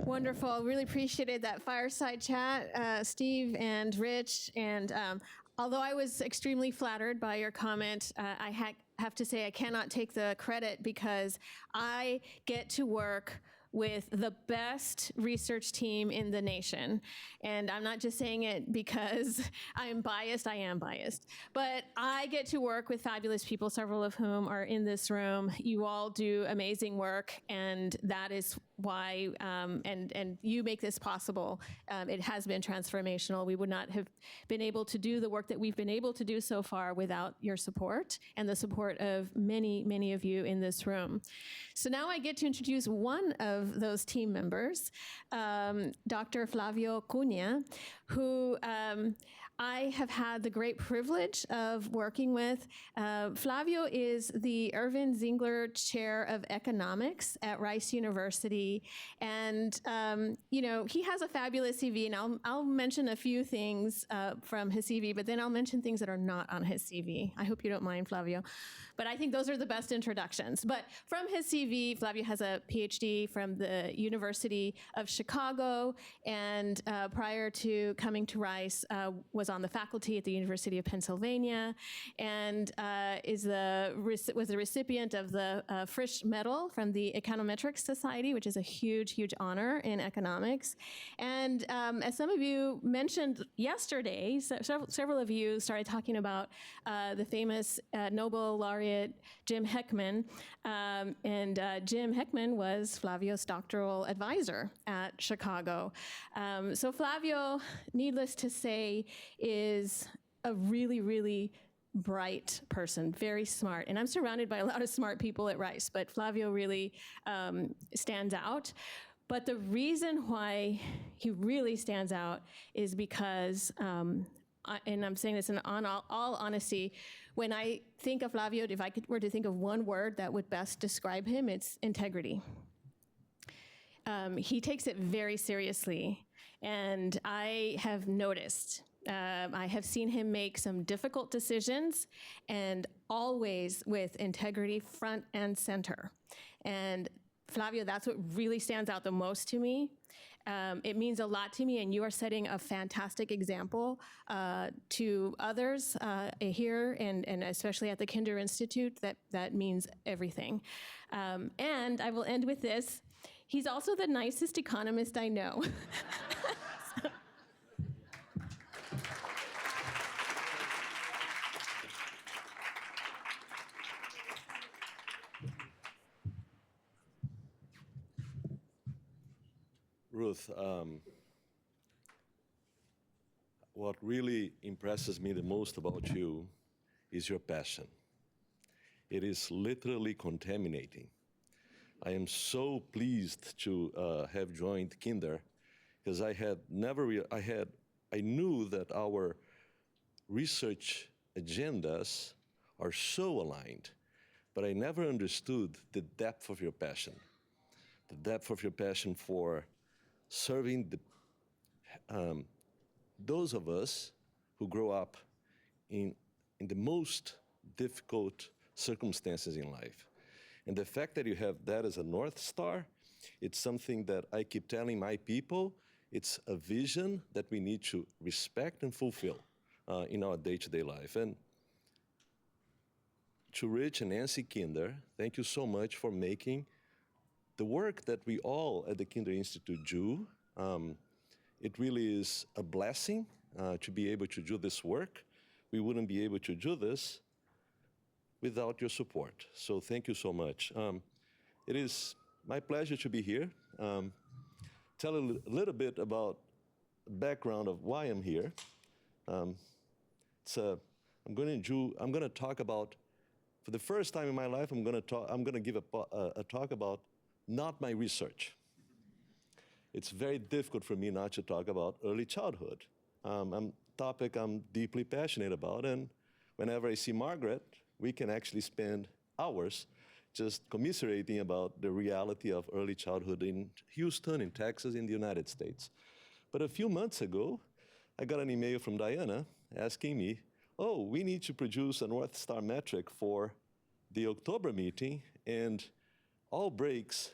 Wonderful. Really appreciated that fireside chat, Steve and Rich. And although I was extremely flattered by your comment, I have to say I cannot take the credit because I get to work with the best research team in the nation. And I'm not just saying it because I'm biased, I am biased. But I get to work with fabulous people, several of whom are in this room. You all do amazing work, and that is why, and you make this possible. It has been transformational. We would not have been able to do the work that we've been able to do so far without your support and the support of many, many of you in this room. So now I get to introduce one of those team members, Dr. Flávio Cunha, who I have had the great privilege of working with. Flávio is the Irvin Zingler Chair of Economics at Rice University. And, he has a fabulous CV, and I'll mention a few things from his CV, but then I'll mention things that are not on his CV. I hope you don't mind, Flávio. But I think those are the best introductions. But from his CV, Flávio has a PhD from the University of Chicago, and prior to coming to Rice, was on the faculty at the University of Pennsylvania, and was the recipient of the Frisch Medal from the Econometrics Society, which is a huge, huge honor in economics. And as some of you mentioned yesterday, several of you started talking about the famous Nobel laureate Jim Heckman. And Jim Heckman was Flávio's doctoral advisor at Chicago. So Flávio, needless to say, is a really, really bright person, very smart. And I'm surrounded by a lot of smart people at Rice, but Flávio really stands out. But the reason why he really stands out is because, and I'm saying this in all honesty, when I think of Flávio, if I were to think of one word that would best describe him, it's integrity. He takes it very seriously, and I have noticed I have seen him make some difficult decisions, and always with integrity front and center. And Flávio, that's what really stands out the most to me. It means a lot to me, and you are setting a fantastic example to others here, and especially at the Kinder Institute. That means everything. And I will end with this. He's also the nicest economist I know. Ruth, what really impresses me the most about you is your passion. It is literally contaminating. I am so pleased to have joined Kinder, because I knew that our research agendas are so aligned, but I never understood the depth of your passion. The depth of your passion for serving those of us who grow up in the most difficult circumstances in life. And the fact that you have that as a North Star, it's something that I keep telling my people. It's a vision that we need to respect and fulfill in our day-to-day life. And to Rich and Nancy Kinder, thank you so much for making the work that we all at the Kinder Institute do. It really is a blessing to be able to do this work. We wouldn't be able to do this without your support. So thank you so much. It is my pleasure to be here. Tell a little bit about the background of why I'm here. I'm going to talk about, for the first time in my life, I'm going to give a talk about not my research. It's very difficult for me not to talk about early childhood. A topic I'm deeply passionate about, and whenever I see Margaret, we can actually spend hours just commiserating about the reality of early childhood in Houston, in Texas, in the United States. But a few months ago, I got an email from Diana asking me, oh, we need to produce a North Star metric for the October meeting, and all breaks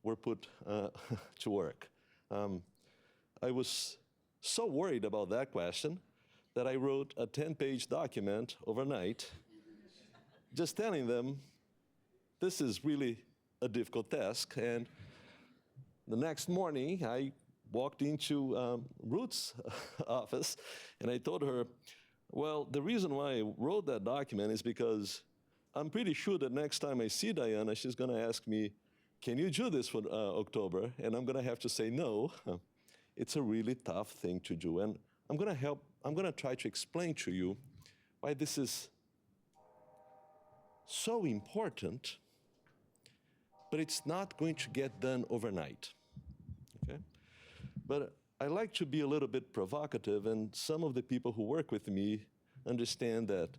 were put to work. I was so worried about that question that I wrote a 10-page document overnight, just telling them, this is really a difficult task. And the next morning, I walked into Ruth's office, and I told her, well, the reason why I wrote that document is because I'm pretty sure that next time I see Diana, she's going to ask me, can you do this for October? And I'm going to have to say no. It's a really tough thing to do. And I'm going to try to explain to you why this is so important, but it's not going to get done overnight. Okay? But I like to be a little bit provocative, and some of the people who work with me understand that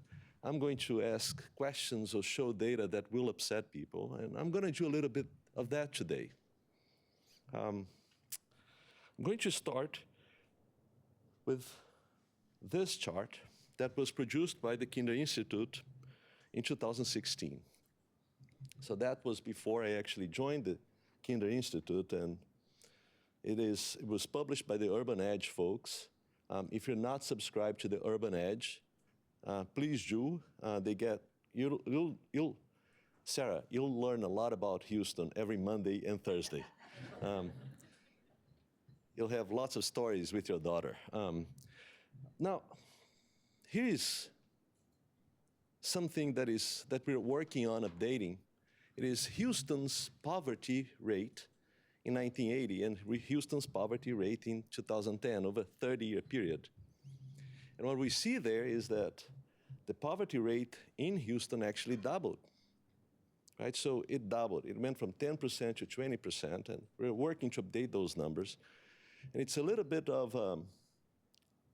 I'm going to ask questions or show data that will upset people, and I'm going to do a little bit of that today. I'm going to start with this chart that was produced by the Kinder Institute in 2016. So that was before I actually joined the Kinder Institute, and it was published by the Urban Edge folks. If you're not subscribed to the Urban Edge, please do. Sarah, you'll learn a lot about Houston every Monday and Thursday. You'll have lots of stories with your daughter. Now, here is something that we're working on updating. It is Houston's poverty rate in 1980 and Houston's poverty rate in 2010, over a 30-year period. And what we see there is that the poverty rate in Houston actually doubled, right? So it doubled. It went from 10% to 20%, and we're working to update those numbers. And it's a little bit of,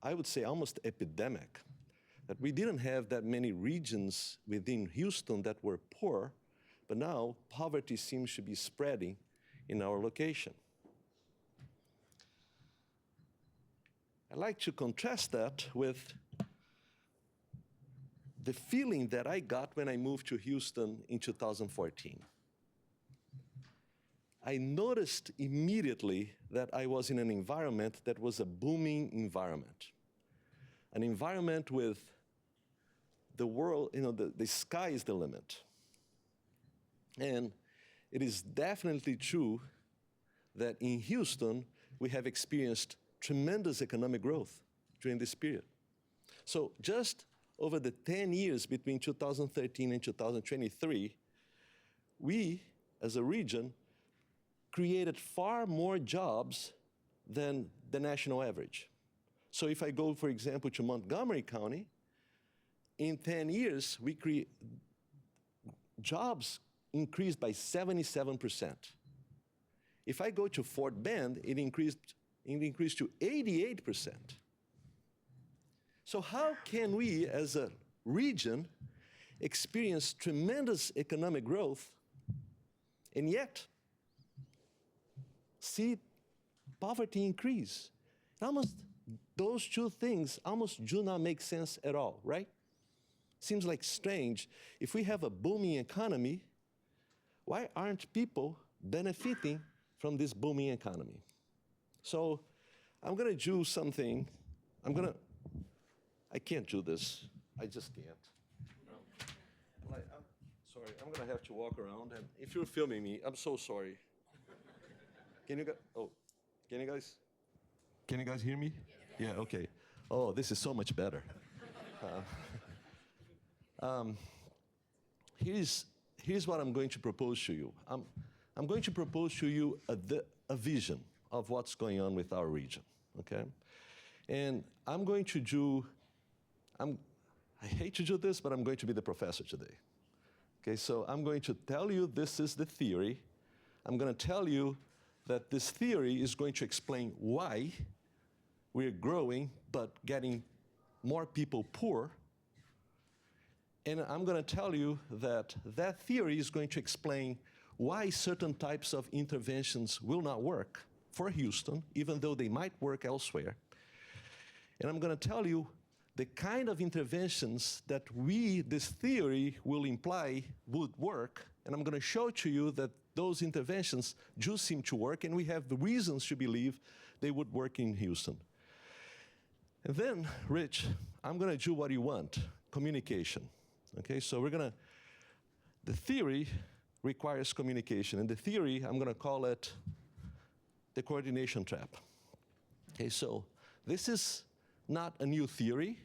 I would say, almost epidemic, that we didn't have that many regions within Houston that were poor, but now poverty seems to be spreading in our location. I'd like to contrast that with the feeling that I got when I moved to Houston in 2014. I noticed immediately that I was in an environment that was a booming environment. An environment with the world, the sky is the limit. And it is definitely true that in Houston, we have experienced tremendous economic growth during this period. So just over the 10 years between 2013 and 2023, we, as a region, created far more jobs than the national average. So if I go, for example, to Montgomery County, in 10 years, jobs increased by 77%. If I go to Fort Bend, it increased to 88%. So how can we, as a region, experience tremendous economic growth and yet see poverty increase? Those two things almost do not make sense at all, right? Seems like strange. If we have a booming economy, why aren't people benefiting from this booming economy? So I'm going to do something. I can't do this. I just can't. I'm sorry. I'm going to have to walk around. And if you're filming me, I'm so sorry. Can you guys hear me? Yeah, okay. Oh, this is so much better. Here's what I'm going to propose to you. I'm going to propose to you a vision of what's going on with our region, okay? And I'm going to do, I hate to do this, but I'm going to be the professor today. Okay, so I'm going to tell you this is the theory. I'm going to tell you that this theory is going to explain why we're growing but getting more people poor. And I'm going to tell you that that theory is going to explain why certain types of interventions will not work for Houston, even though they might work elsewhere. And I'm going to tell you the kind of interventions that this theory will imply would work. And I'm going to show to you that those interventions do seem to work, and we have the reasons to believe they would work in Houston. And then, Rich, I'm going to do what you want, communication. Okay, so the theory requires communication, and the theory, I'm going to call it the coordination trap. Okay, so this is not a new theory.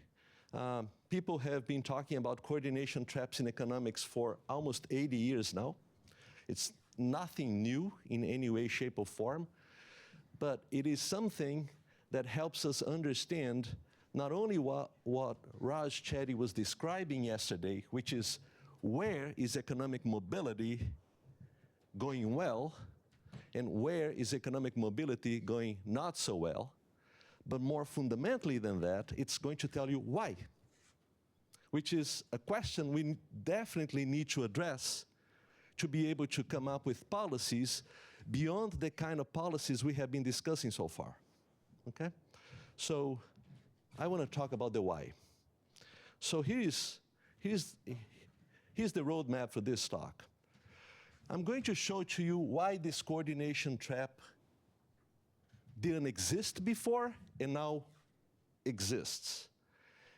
People have been talking about coordination traps in economics for almost 80 years now. It's nothing new in any way, shape, or form, but it is something that helps us understand not only what Raj Chetty was describing yesterday, which is where is economic mobility going well, and where is economic mobility going not so well, but more fundamentally than that, it's going to tell you why, which is a question we definitely need to address to be able to come up with policies beyond the kind of policies we have been discussing so far, okay? So I want to talk about the why. So here's the roadmap for this talk. I'm going to show to you why this coordination trap didn't exist before and now exists.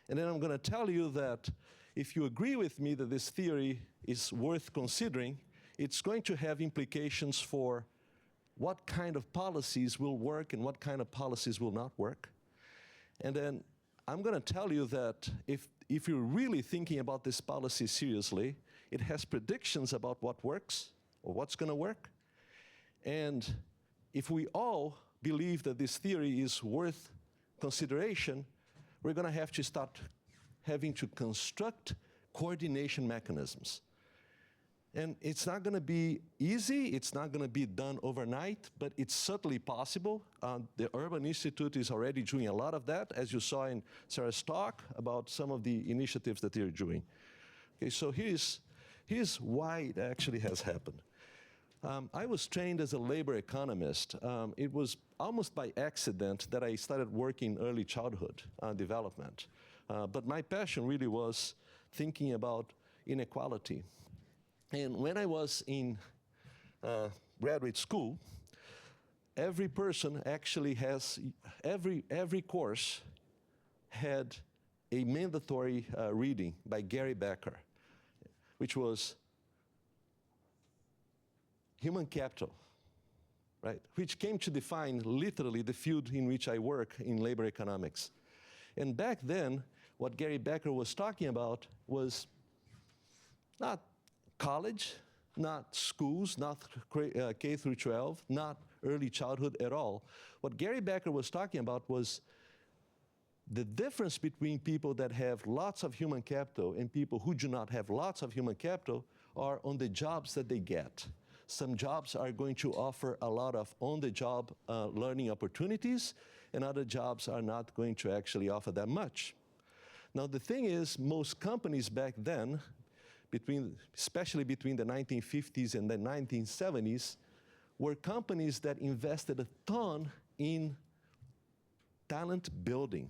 And then I'm going to tell you that if you agree with me that this theory is worth considering, it's going to have implications for what kind of policies will work and what kind of policies will not work. And then I'm going to tell you that if you're really thinking about this policy seriously, it has predictions about what works or what's going to work. And if we all believe that this theory is worth consideration, we're going to have to start having to construct coordination mechanisms. And it's not going to be easy, it's not going to be done overnight, but it's certainly possible. The Urban Institute is already doing a lot of that, as you saw in Sarah's talk about some of the initiatives that they're doing. Okay, so here's why it actually has happened. I was trained as a labor economist. It was almost by accident that I started working in early childhood development. But my passion really was thinking about inequality. And when I was in graduate school, every person actually has, every course had a mandatory reading by Gary Becker, which was human capital, right? Which came to define literally the field in which I work in labor economics. And back then, what Gary Becker was talking about was not college, not schools, not K through 12, not early childhood at all. What Gary Becker was talking about was the difference between people that have lots of human capital and people who do not have lots of human capital are on the jobs that they get. Some jobs are going to offer a lot of on-the-job learning opportunities, and other jobs are not going to actually offer that much. Now, the thing is, most companies back then, especially between the 1950s and the 1970s, were companies that invested a ton in talent building.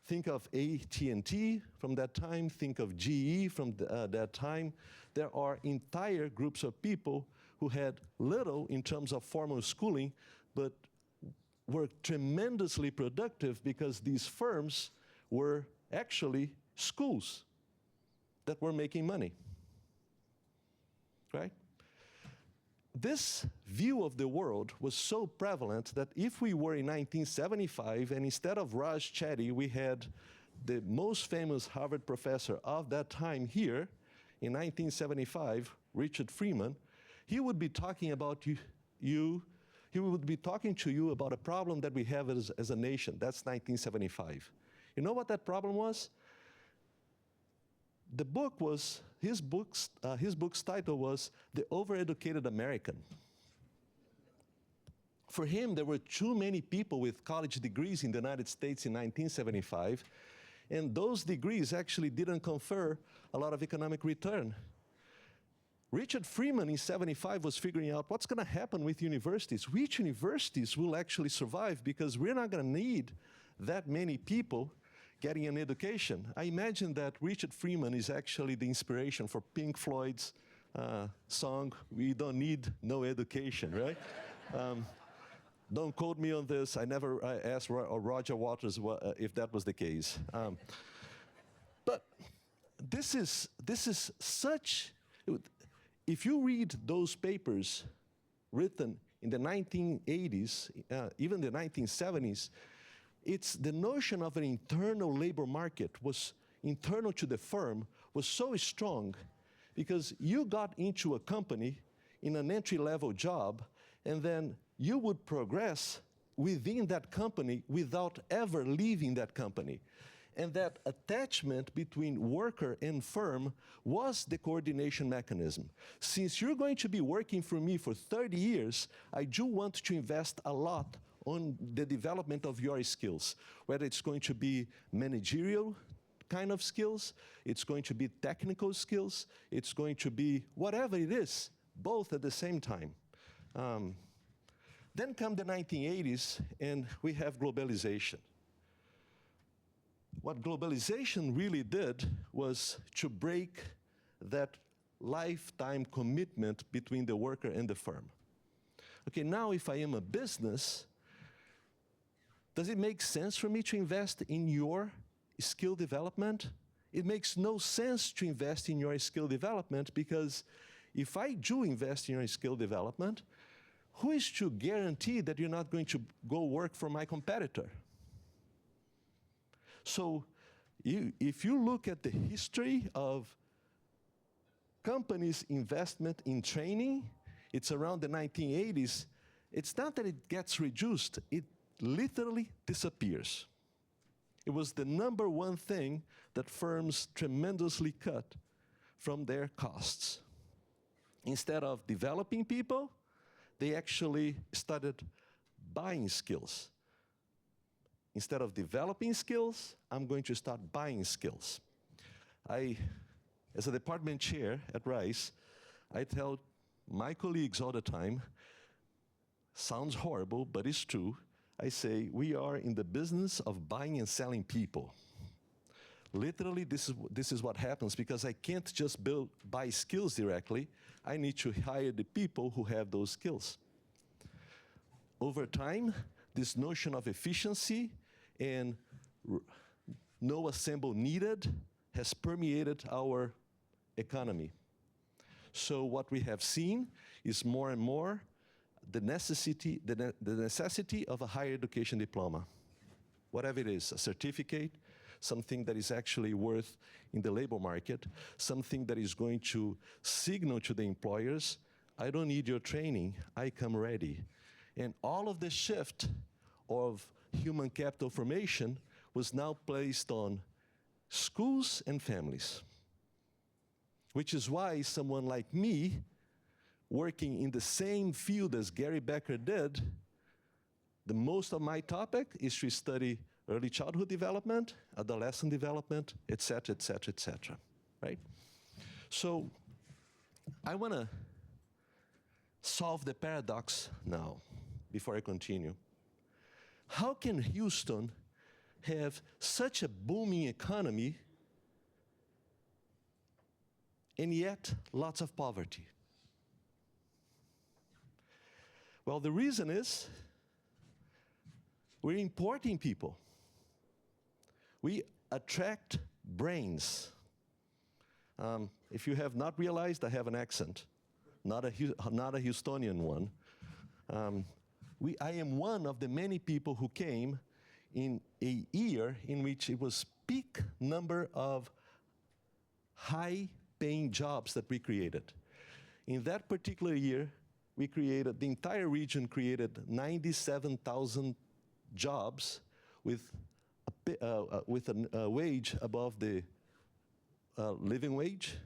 Think of AT&T from that time, think of GE from that time. There are entire groups of people who had little in terms of formal schooling, but were tremendously productive because these firms were actually schools that were making money, right? This view of the world was so prevalent that if we were in 1975 and instead of Raj Chetty, we had the most famous Harvard professor of that time here in 1975, Richard Freeman, he would be talking about he would be talking to you about a problem that we have as a nation. That's 1975. You know what that problem was? The book was, his book's title was The Overeducated American. For him, there were too many people with college degrees in the United States in 1975, and those degrees actually didn't confer a lot of economic return. Richard Freeman in 75 was figuring out what's going to happen with universities. Which universities will actually survive, because we're not going to need that many people getting an education. I imagine that Richard Freeman is actually the inspiration for Pink Floyd's song, we don't need no education, right? Don't quote me on this. I never asked Roger Waters if that was the case. But this is such. If you read those papers written in the 1980s, even the 1970s, it's the notion of an internal labor market was internal to the firm was so strong because you got into a company in an entry-level job, and then you would progress within that company without ever leaving that company. And that attachment between worker and firm was the coordination mechanism. Since you're going to be working for me for 30 years, I do want to invest a lot on the development of your skills, whether it's going to be managerial kind of skills, it's going to be technical skills, it's going to be whatever it is, both at the same time. Then come the 1980s, and we have globalization. What globalization really did was to break that lifetime commitment between the worker and the firm. Okay, now if I am a business, does it make sense for me to invest in your skill development? It makes no sense to invest in your skill development because if I do invest in your skill development, who is to guarantee that you're not going to go work for my competitor? So if you look at the history of companies' investment in training, it's around the 1980s, it's not that it gets reduced, it literally disappears. It was the number one thing that firms tremendously cut from their costs. Instead of developing people, they actually started buying skills. Instead of developing skills, I'm going to start buying skills. As a department chair at Rice, I tell my colleagues all the time, sounds horrible, but it's true. I say, we are in the business of buying and selling people. Literally, this is what happens because I can't just buy skills directly. I need to hire the people who have those skills. Over time, this notion of efficiency and no assemble needed has permeated our economy. So what we have seen is more and more the necessity of a higher education diploma. Whatever it is, a certificate, something that is actually worth in the labor market, something that is going to signal to the employers, I don't need your training, I come ready. And all of the shift of human capital formation was now placed on schools and families. Which is why someone like me, working in the same field as Gary Becker did, the most of my topic is to study early childhood development, adolescent development, et cetera, right? So I want to solve the paradox now, before I continue. How can Houston have such a booming economy and yet lots of poverty? Well, the reason is we're importing people. We attract brains. If you have not realized, I have an accent, not a Houstonian one. I am one of the many people who came in a year in which it was peak number of high-paying jobs that we created. In that particular year, the entire region created 97,000 jobs with a wage above the living wage.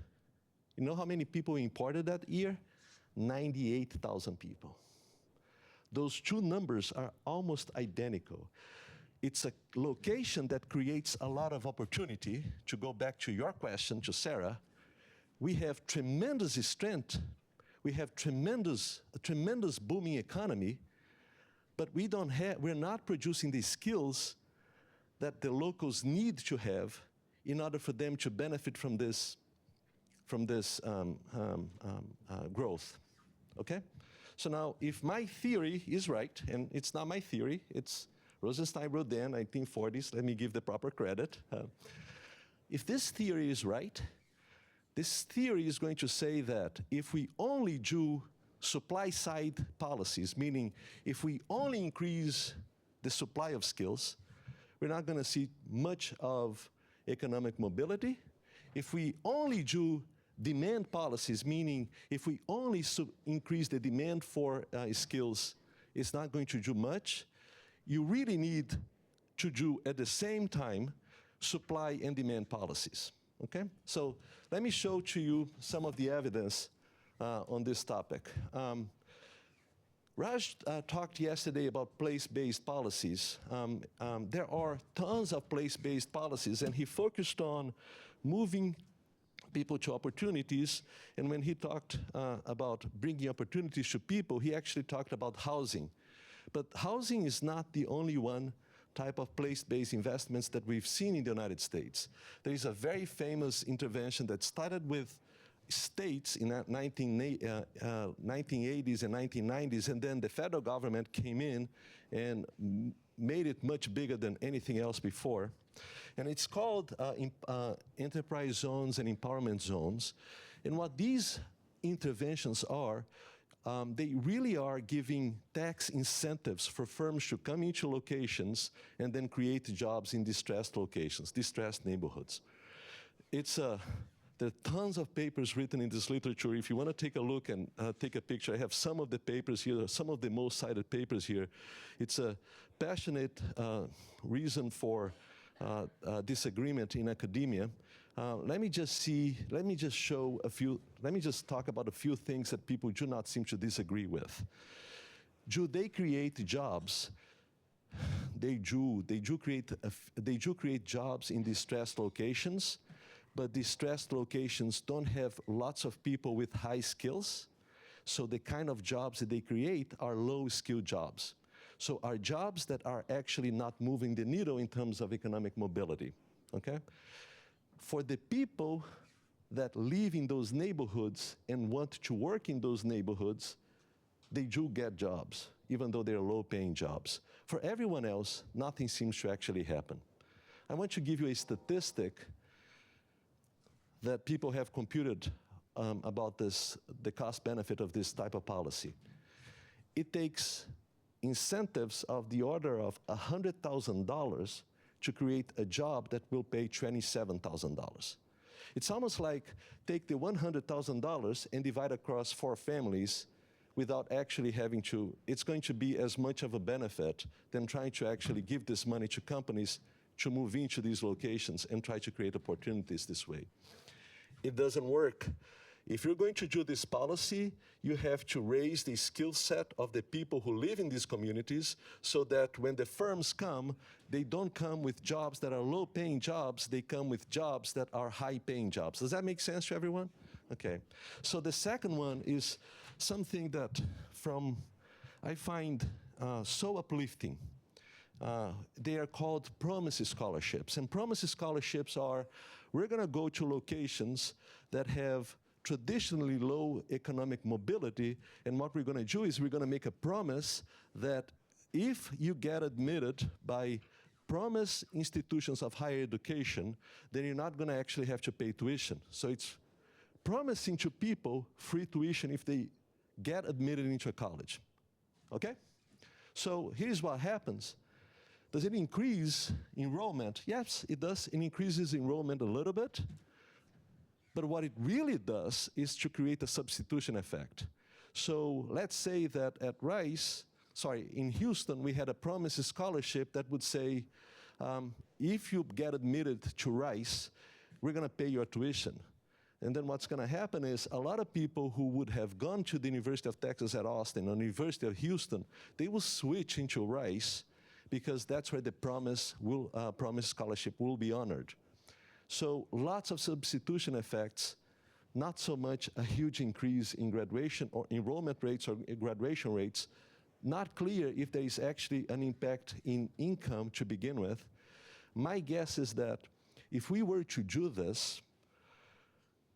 You know how many people we imported that year? 98,000 people. Those two numbers are almost identical. It's a location that creates a lot of opportunity. To go back to your question, to Sarah, we have tremendous strength. We have a tremendous booming economy, but we're not producing the skills that the locals need to have in order for them to benefit from this growth. Okay? So now, if my theory is right, and it's not my theory, it's Rosenstein wrote then, 1940s, let me give the proper credit. If this theory is right, this theory is going to say that if we only do supply-side policies, meaning if we only increase the supply of skills, we're not going to see much of economic mobility. If we only do demand policies, meaning if we only increase the demand for skills, it's not going to do much. You really need to do, at the same time, supply and demand policies, okay? So let me show to you some of the evidence on this topic. Raj talked yesterday about place-based policies. There are tons of place-based policies, and he focused on moving people to opportunities, and when he talked about bringing opportunities to people, he actually talked about housing. But housing is not the only one type of place-based investments that we've seen in the United States. There is a very famous intervention that started with states in the 1980s and 1990s, and then the federal government came in and made it much bigger than anything else before. And it's called enterprise zones and empowerment zones. And what these interventions are, they really are giving tax incentives for firms to come into locations and then create jobs in distressed locations, distressed neighborhoods. There are tons of papers written in this literature. If you want to take a look and take a picture, I have some of the papers here, some of the most cited papers here. It's a passionate reason for disagreement in academia. Let me just talk about a few things that people do not seem to disagree with. Do they create jobs? They do create jobs in distressed locations, but distressed locations don't have lots of people with high skills, so the kind of jobs that they create are low-skilled jobs. So are jobs that are actually not moving the needle in terms of economic mobility, okay? For the people that live in those neighborhoods and want to work in those neighborhoods, they do get jobs, even though they're low-paying jobs. For everyone else, nothing seems to actually happen. I want to give you a statistic that people have computed about the cost-benefit of this type of policy. It takes incentives of the order of $100,000 to create a job that will pay $27,000. It's almost like take the $100,000 and divide across 4 families without actually having to, it's going to be as much of a benefit than trying to actually give this money to companies to move into these locations and try to create opportunities this way. It doesn't work. If you're going to do this policy, you have to raise the skill set of the people who live in these communities so that when the firms come, they don't come with jobs that are low-paying jobs, they come with jobs that are high-paying jobs. Does that make sense to everyone? Okay. So the second one is something that I find so uplifting. They are called promise scholarships. And promise scholarships are, we're going to go to locations that have traditionally low economic mobility, and what we're going to do is we're going to make a promise that if you get admitted by promise institutions of higher education, then you're not going to actually have to pay tuition. So it's promising to people free tuition if they get admitted into a college, okay? So here's what happens. Does it increase enrollment? Yes, it does. It increases enrollment a little bit. But what it really does is to create a substitution effect. So let's say that in Houston, we had a promise scholarship that would say, if you get admitted to Rice, we're going to pay your tuition. And then what's going to happen is a lot of people who would have gone to the University of Texas at Austin or the University of Houston, they will switch into Rice because that's where the promise scholarship will be honored. So lots of substitution effects, not so much a huge increase in graduation or enrollment rates or graduation rates, not clear if there is actually an impact in income to begin with. My guess is that if we were to do this,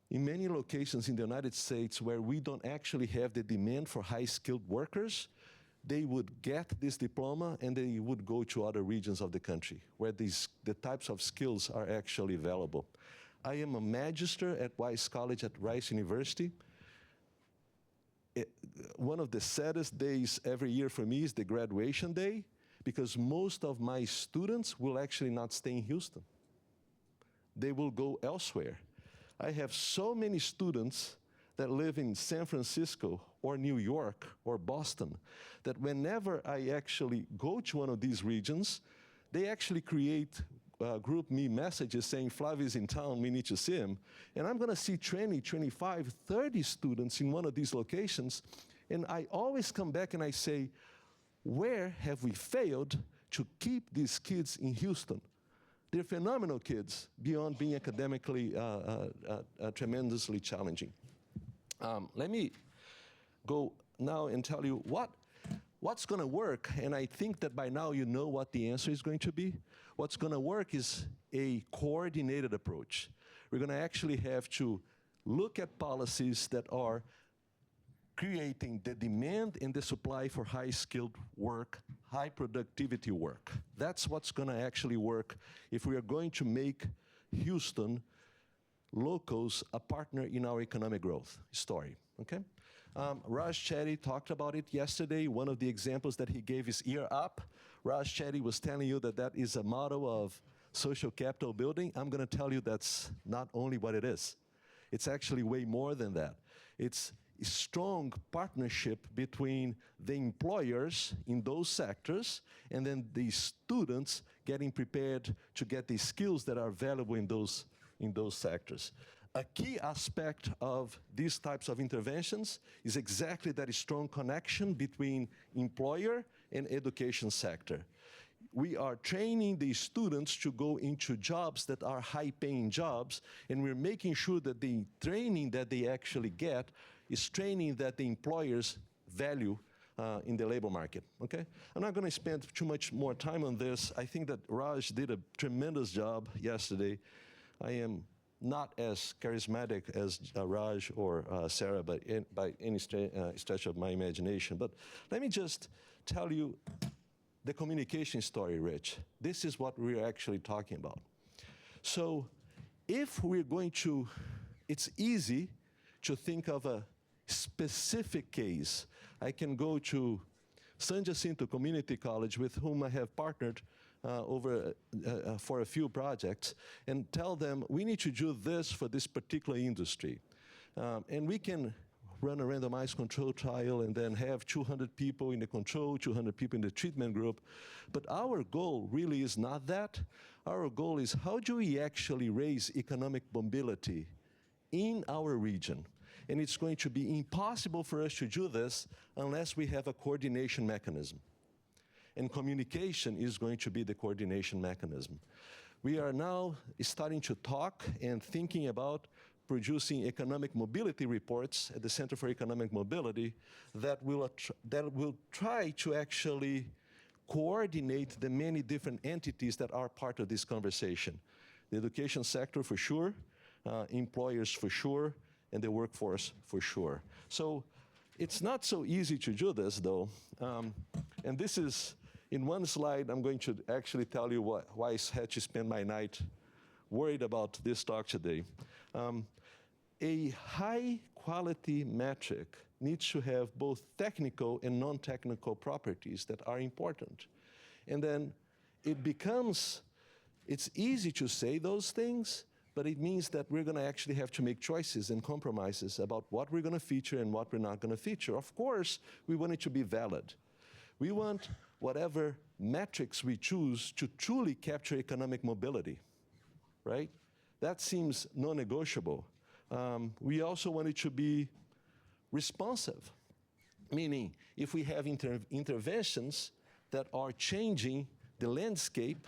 in many locations in the United States where we don't actually have the demand for high-skilled workers, they would get this diploma and they would go to other regions of the country where the types of skills are actually available. I am a magister at Rice College at Rice University. One of the saddest days every year for me is the graduation day, because most of my students will actually not stay in Houston. They will go elsewhere. I have so many students that live in San Francisco or New York or Boston that whenever I actually go to one of these regions, they actually create group me messages saying, Flávio is in town, we need to see him. And I'm gonna see 20, 25, 30 students in one of these locations, and I always come back and I say, where have we failed to keep these kids in Houston? They're phenomenal kids beyond being academically tremendously challenging. Let me go now and tell you what's going to work, and I think that by now you know what the answer is going to be. What's going to work is a coordinated approach. We're going to actually have to look at policies that are creating the demand and the supply for high-skilled work, high productivity work. That's what's going to actually work if we are going to make Houston locals a partner in our economic growth story, okay? Raj Chetty talked about it yesterday. One of the examples that he gave is Ear Up. Raj Chetty was telling you that that is a model of social capital building. I'm going to tell you that's not only what it is. It's actually way more than that. It's a strong partnership between the employers in those sectors and then the students getting prepared to get the skills that are valuable in those sectors. A key aspect of these types of interventions is exactly that strong connection between employer and education sector. We are training the students to go into jobs that are high-paying jobs, and we're making sure that the training that they actually get is training that the employers value in the labor market, okay? I'm not gonna spend too much more time on this. I think that Raj did a tremendous job yesterday. I am not as charismatic as Raj or Sarah by any stretch of my imagination, but let me just tell you the communication story, Rich. This is what we're actually talking about. So if we're going to, it's easy to think of a specific case. I can go to San Jacinto Community College, with whom I have partnered for a few projects, and tell them, we need to do this for this particular industry. And we can run a randomized control trial and then have 200 people in the control, 200 people in the treatment group. But our goal really is not that. Our goal is, how do we actually raise economic mobility in our region? And it's going to be impossible for us to do this unless we have a coordination mechanism. And communication is going to be the coordination mechanism. We are now starting to talk and thinking about producing economic mobility reports at the Center for Economic Mobility that will try to actually coordinate the many different entities that are part of this conversation. The education sector for sure, employers for sure, and the workforce for sure. So it's not so easy to do this, though. And this is, in one slide, I'm going to actually tell you why I had to spend my night worried about this talk today. A high-quality metric needs to have both technical and non-technical properties that are important. And then it's easy to say those things, but it means that we're going to actually have to make choices and compromises about what we're going to feature and what we're not going to feature. Of course, we want it to be valid. We want whatever metrics we choose to truly capture economic mobility, right? That seems non-negotiable. We also want it to be responsive, meaning if we have interventions that are changing the landscape,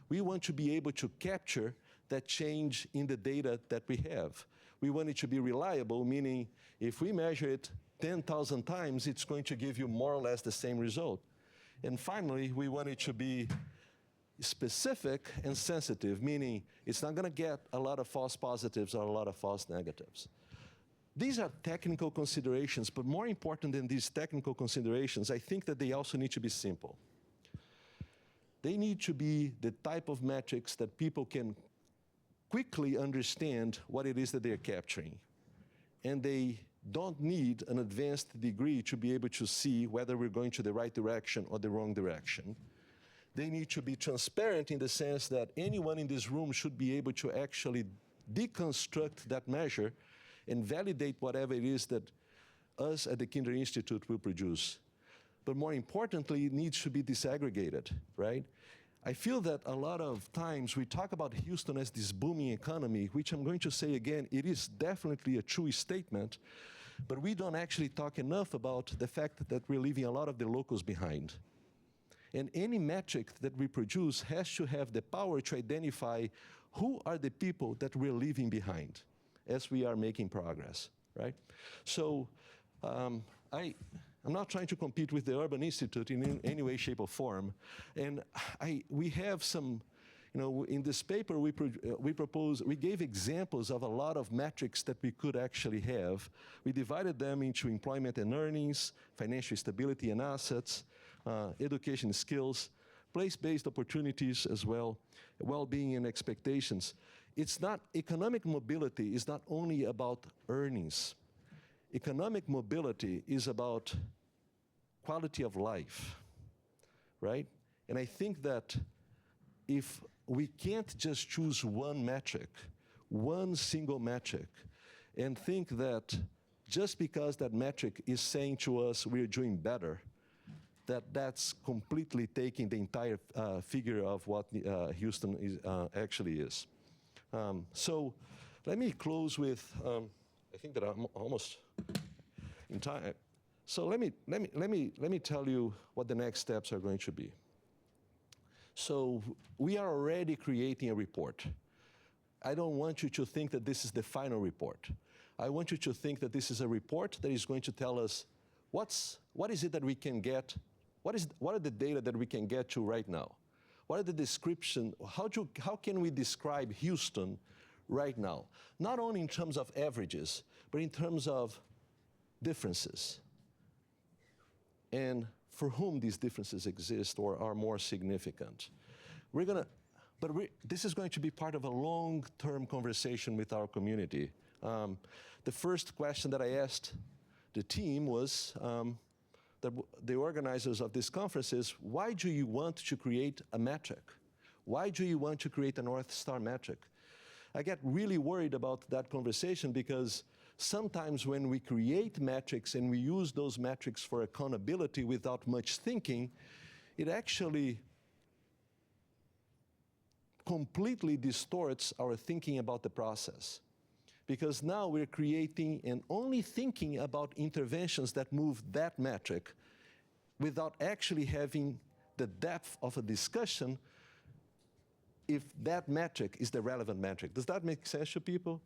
we want to be able to capture that change in the data that we have. We want it to be reliable, meaning if we measure it 10,000 times, it's going to give you more or less the same result. And finally, we want it to be specific and sensitive, meaning it's not going to get a lot of false positives or a lot of false negatives. These are technical considerations, but more important than these technical considerations, I think that they also need to be simple. They need to be the type of metrics that people can quickly understand what it is that they're capturing. And they don't need an advanced degree to be able to see whether we're going to the right direction or the wrong direction. They need to be transparent in the sense that anyone in this room should be able to actually deconstruct that measure and validate whatever it is that us at the Kinder Institute will produce. But more importantly, it needs to be disaggregated, right? I feel that a lot of times we talk about Houston as this booming economy, which I'm going to say again, it is definitely a true statement, but we don't actually talk enough about the fact that we're leaving a lot of the locals behind. And any metric that we produce has to have the power to identify who are the people that we're leaving behind as we are making progress, right? So I'm not trying to compete with the Urban Institute in any way, shape, or form. And we have some, in this paper we gave examples of a lot of metrics that we could actually have. We divided them into employment and earnings, financial stability and assets, education skills, place-based opportunities as well, well-being and expectations. It's not, economic mobility is not only about earnings. Economic mobility is about quality of life, right? And I think that if we can't just choose one metric, one single metric, and think that just because that metric is saying to us we're doing better, that's completely taking the entire figure of what Houston is, actually is. So let me close with, I think that I'm almost in time. So let me tell you what the next steps are going to be. So we are already creating a report. I don't want you to think that this is the final report. I want you to think that this is a report that is going to tell us what is it that we can get, what are the data that we can get to right now? What are the description, how can we describe Houston right now? Not only in terms of averages, but in terms of differences. And for whom these differences exist or are more significant. This is going to be part of a long-term conversation with our community. The first question that I asked the team was, the organizers of this conference is, why do you want to create a metric? Why do you want to create a North Star metric? I get really worried about that conversation because sometimes when we create metrics and we use those metrics for accountability without much thinking, it actually completely distorts our thinking about the process. Because now we're creating and only thinking about interventions that move that metric without actually having the depth of a discussion if that metric is the relevant metric. Does that make sense to people?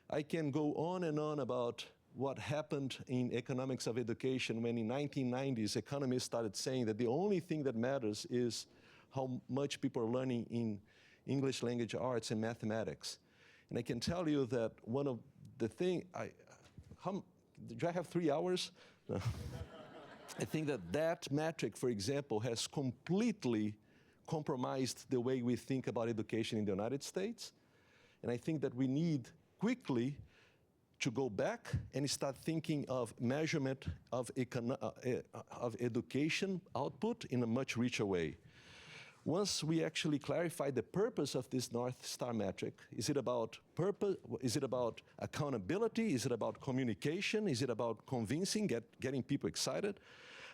I can go on and on about what happened in economics of education when in 1990s economists started saying that the only thing that matters is how much people are learning in English language arts and mathematics. And I can tell you that one of the things, do I have 3 hours? No. I think that metric, for example, has completely compromised the way we think about education in the United States. And I think that we need quickly to go back and start thinking of measurement of education output in a much richer way. Once we actually clarify the purpose of this North Star metric, is it about purpose? Is it about accountability? Is it about communication? Is it about convincing, getting people excited?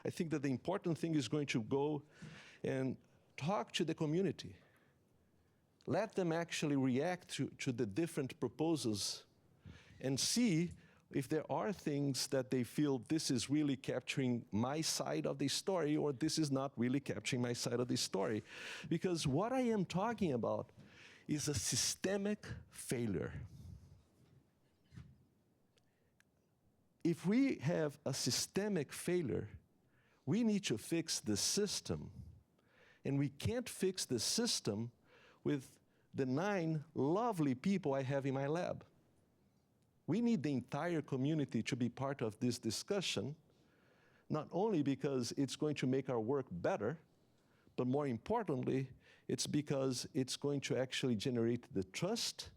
I think that the important thing is going to go and talk to the community. Let them actually react to the different proposals and see if there are things that they feel this is really capturing my side of the story or this is not really capturing my side of the story. Because what I am talking about is a systemic failure. If we have a systemic failure, we need to fix the system. And we can't fix the system with the 9 lovely people I have in my lab. We need the entire community to be part of this discussion, not only because it's going to make our work better, but more importantly, it's because it's going to actually generate the trust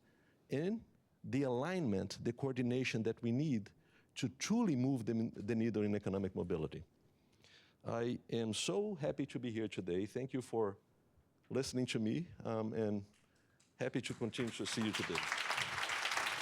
and the alignment, the coordination that we need to truly move the needle in economic mobility. I am so happy to be here today. Thank you for listening to me, and happy to continue to see you today.